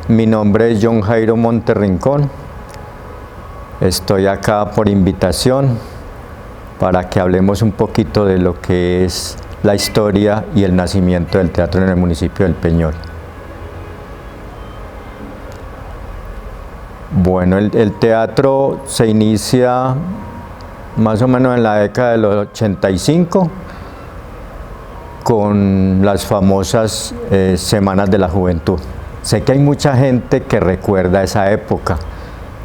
Mi nombre es John Jairo Monterrincón. Estoy acá por invitación para que hablemos un poquito de lo que es la historia y el nacimiento del teatro en el municipio del Peñol. Bueno, el teatro se inicia más o menos en la década de los 85 con las famosas Semanas de la Juventud. Sé que hay mucha gente que recuerda esa época.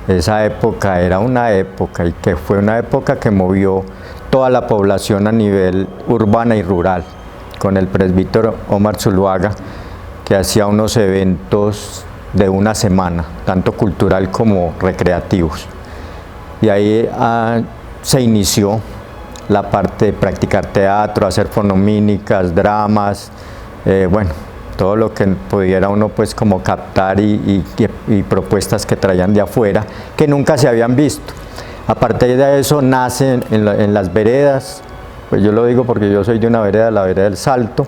Esa época era una época y que fue una época que movió toda la población a nivel urbana y rural, con el presbítero Omar Zuluaga, que hacía unos eventos de una semana, tanto cultural como recreativos. Y ahí se inició la parte de practicar teatro, hacer fonomímicas, dramas, bueno, todo lo que pudiera uno pues como captar y propuestas que traían de afuera, que nunca se habían visto. A partir de eso nacen en las veredas, pues yo lo digo porque yo soy de una vereda, la vereda del Salto.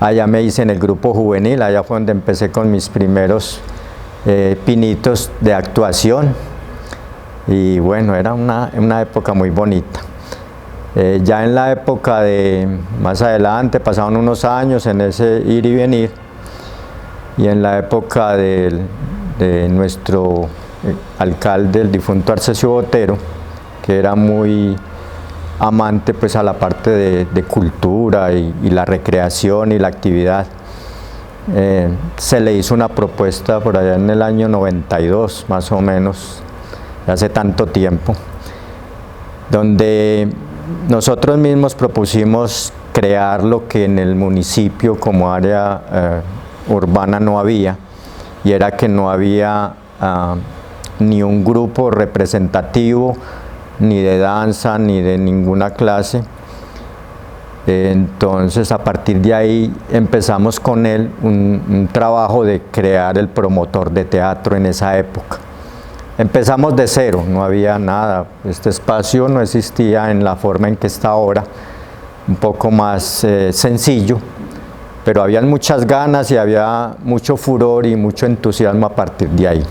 Allá me hice en el grupo juvenil, allá fue donde empecé con mis primeros pinitos de actuación. Y bueno, era una época muy bonita. Ya en la época de más adelante, pasaron unos años en ese ir y venir, y en la época de nuestro alcalde, el difunto Arcesio Botero, que era muy amante pues a la parte de cultura y la recreación y la actividad, se le hizo una propuesta por allá en el año 92 más o menos, hace tanto tiempo, donde nosotros mismos propusimos crear lo que en el municipio como área urbana no había, y era que no había ni un grupo representativo, ni de danza, ni de ninguna clase. Entonces a partir de ahí empezamos con él un trabajo de crear el promotor de teatro en esa época. Empezamos de cero, no había nada, este espacio no existía en la forma en que está ahora, un poco más sencillo, pero había muchas ganas y había mucho furor y mucho entusiasmo a partir de ahí.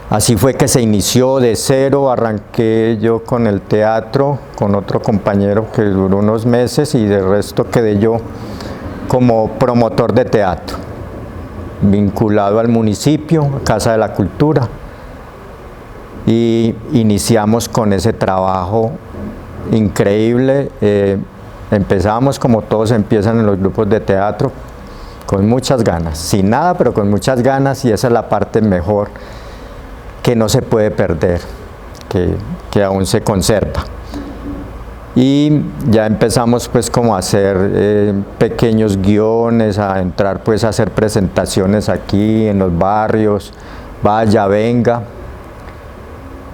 Así fue que se inició de cero, arranqué yo con el teatro, con otro compañero que duró unos meses y de resto quedé yo como promotor de teatro, vinculado al municipio, Casa de la Cultura. Y iniciamos con ese trabajo increíble. Empezamos como todos empiezan en los grupos de teatro, con muchas ganas, sin nada pero con muchas ganas, y esa es la parte mejor que no se puede perder, que aún se conserva. Y ya empezamos pues como a hacer pequeños guiones, a entrar pues a hacer presentaciones aquí en los barrios, vaya, venga.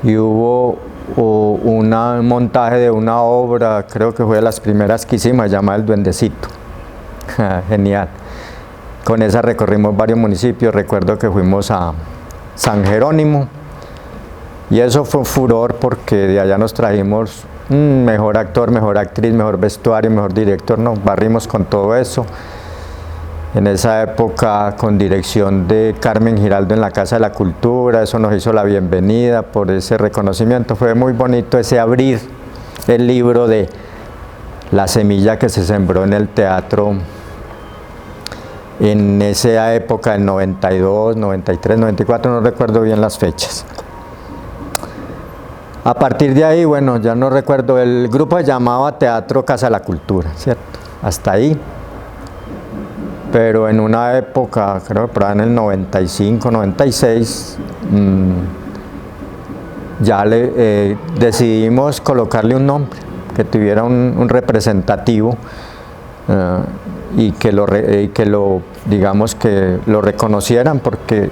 Y hubo un montaje de una obra, creo que fue de las primeras que hicimos, llamada El Duendecito. Genial. Con esa recorrimos varios municipios, recuerdo que fuimos a San Jerónimo, y eso fue un furor porque de allá nos trajimos mejor actor, mejor actriz, mejor vestuario, mejor director, nos barrimos con todo eso. En esa época con dirección de Carmen Giraldo en la Casa de la Cultura, eso nos hizo la bienvenida por ese reconocimiento. Fue muy bonito ese abrir el libro de la semilla que se sembró en el teatro en esa época, del 92, 93, 94, no recuerdo bien las fechas. A partir de ahí, bueno, ya no recuerdo, el grupo se llamaba Teatro Casa de la Cultura, ¿cierto? Hasta ahí. Pero en una época, creo que por ahí en el 95, 96, ya decidimos colocarle un nombre, que tuviera un representativo y que digamos que lo reconocieran, porque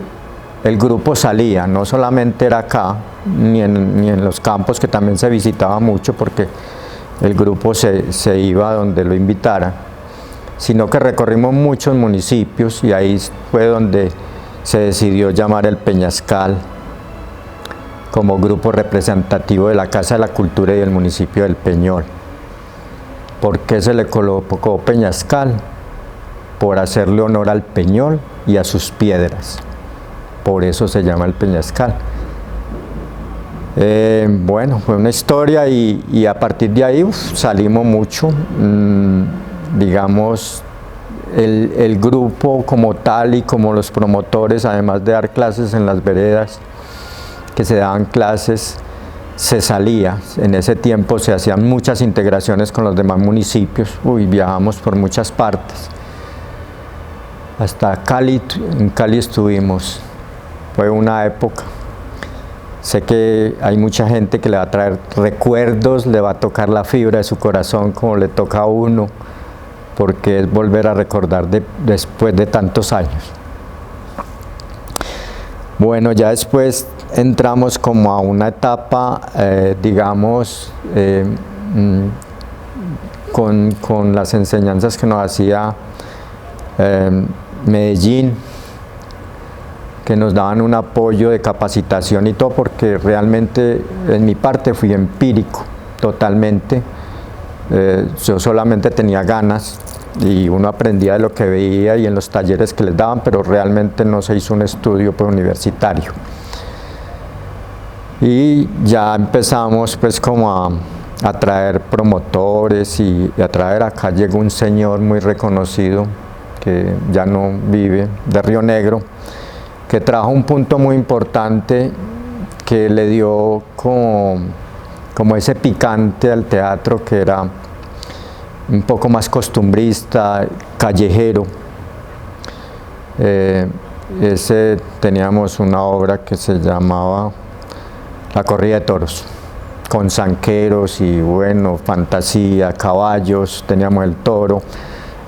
el grupo salía, no solamente era acá, ni en los campos, que también se visitaba mucho, porque el grupo se iba a donde lo invitaran, sino que recorrimos muchos municipios, y ahí fue donde se decidió llamar el Peñascal como grupo representativo de la Casa de la Cultura y del municipio del Peñol. ¿Por qué se le colocó Peñascal? Por hacerle honor al Peñol y a sus piedras. por eso se llama el Peñascal. Bueno, fue una historia y a partir de ahí salimos mucho, digamos, el grupo como tal y como los promotores, además de dar clases en las veredas, que se daban clases, se salía. En ese tiempo se hacían muchas integraciones con los demás municipios, viajamos por muchas partes. Hasta Cali, en Cali estuvimos, fue una época. Sé que hay mucha gente que le va a traer recuerdos, le va a tocar la fibra de su corazón como le toca a uno, porque es volver a recordar después de tantos años. Bueno, ya después entramos como a una etapa, digamos, con las enseñanzas que nos hacía Medellín, que nos daban un apoyo de capacitación y todo, porque realmente en mi parte fui empírico totalmente. Yo solamente tenía ganas y uno aprendía de lo que veía y en los talleres que les daban, pero realmente no se hizo un estudio universitario. Y ya empezamos pues como a traer promotores y a traer, acá llegó un señor muy reconocido que ya no vive, de Río Negro, que trajo un punto muy importante que le dio como ese picante al teatro, que era un poco más costumbrista, callejero. Teníamos una obra que se llamaba La Corrida de Toros, con zanqueros y bueno, fantasía, caballos, teníamos el toro,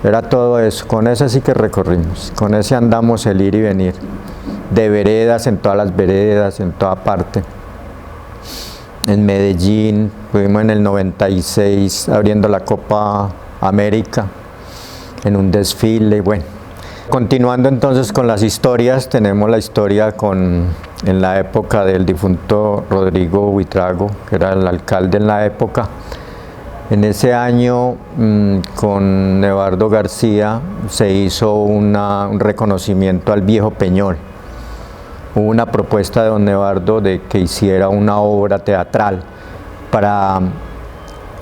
era todo eso. Con ese sí que recorrimos, con ese andamos el ir y venir, de veredas, en todas las veredas, en toda parte. En Medellín, fuimos en el 96 abriendo la Copa América, en un desfile, bueno. Continuando entonces con las historias, tenemos la historia en la época del difunto Rodrigo Buitrago, que era el alcalde en la época. En ese año, con Eduardo García, se hizo un reconocimiento al viejo Peñol. Hubo una propuesta de don Eduardo de que hiciera una obra teatral para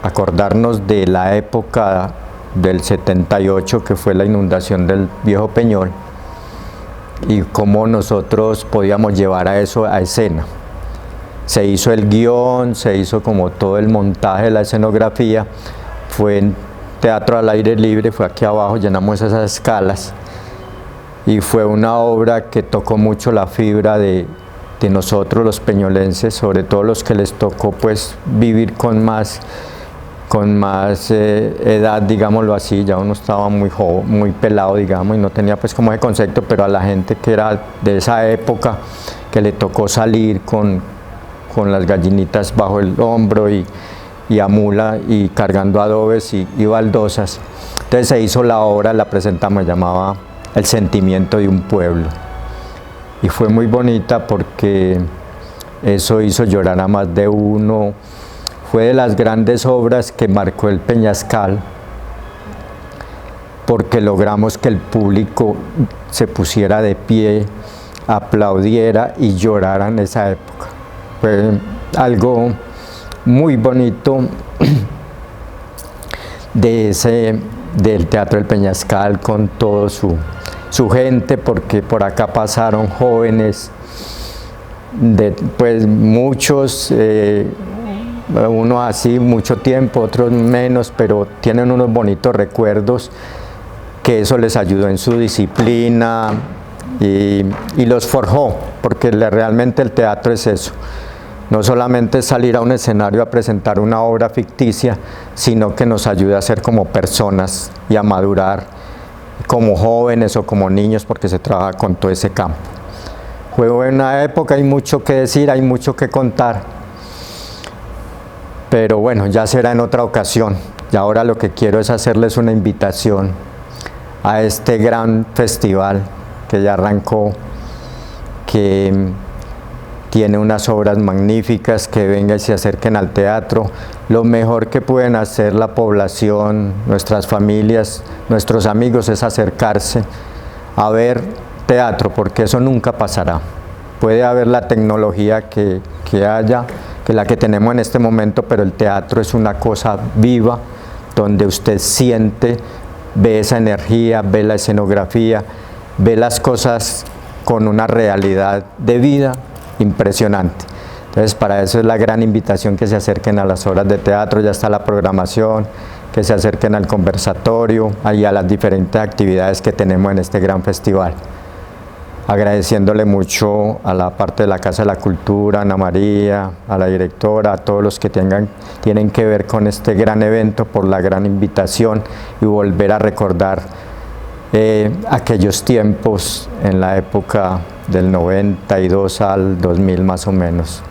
acordarnos de la época del 78, que fue la inundación del viejo Peñol, y cómo nosotros podíamos llevar a eso a escena. Se hizo el guión, se hizo como todo el montaje de la escenografía, fue en teatro al aire libre, fue aquí abajo, llenamos esas escalas, y fue una obra que tocó mucho la fibra de nosotros los peñolenses, sobre todo los que les tocó pues vivir con más edad, digámoslo así. Ya uno estaba muy joven, muy pelado, digamos, y no tenía pues como ese concepto, pero a la gente que era de esa época, que le tocó salir con las gallinitas bajo el hombro y a mula y cargando adobes y baldosas. Entonces se hizo la obra, la presentamos, se llamaba El sentimiento de un pueblo, y fue muy bonita porque eso hizo llorar a más de uno. Fue de las grandes obras que marcó el Peñascal, porque logramos que el público se pusiera de pie, aplaudiera y llorara en esa época. Fue algo muy bonito del Teatro del Peñascal, con todo su gente, porque por acá pasaron jóvenes, pues muchos, unos así mucho tiempo, otros menos, pero tienen unos bonitos recuerdos, que eso les ayudó en su disciplina y los forjó, porque realmente el teatro es eso. No solamente salir a un escenario a presentar una obra ficticia, sino que nos ayuda a ser como personas y a madurar como jóvenes o como niños, porque se trabaja con todo ese campo. Fue una época, hay mucho que decir, hay mucho que contar, pero bueno, ya será en otra ocasión. Y ahora lo que quiero es hacerles una invitación a este gran festival que ya arrancó, que tiene unas obras magníficas, que vengan y se acerquen al teatro. Lo mejor que pueden hacer la población, nuestras familias, nuestros amigos, es acercarse a ver teatro, porque eso nunca pasará. Puede haber la tecnología que haya, que la que tenemos en este momento, pero el teatro es una cosa viva, donde usted siente, ve esa energía, ve la escenografía, ve las cosas con una realidad de vida impresionante. Entonces, para eso es la gran invitación, que se acerquen a las obras de teatro, ya está la programación, que se acerquen al conversatorio y a las diferentes actividades que tenemos en este gran festival. Agradeciéndole mucho a la parte de la Casa de la Cultura, a Ana María, a la directora, a todos los que tienen que ver con este gran evento, por la gran invitación y volver a recordar aquellos tiempos en la época del 92 al 2000 más o menos.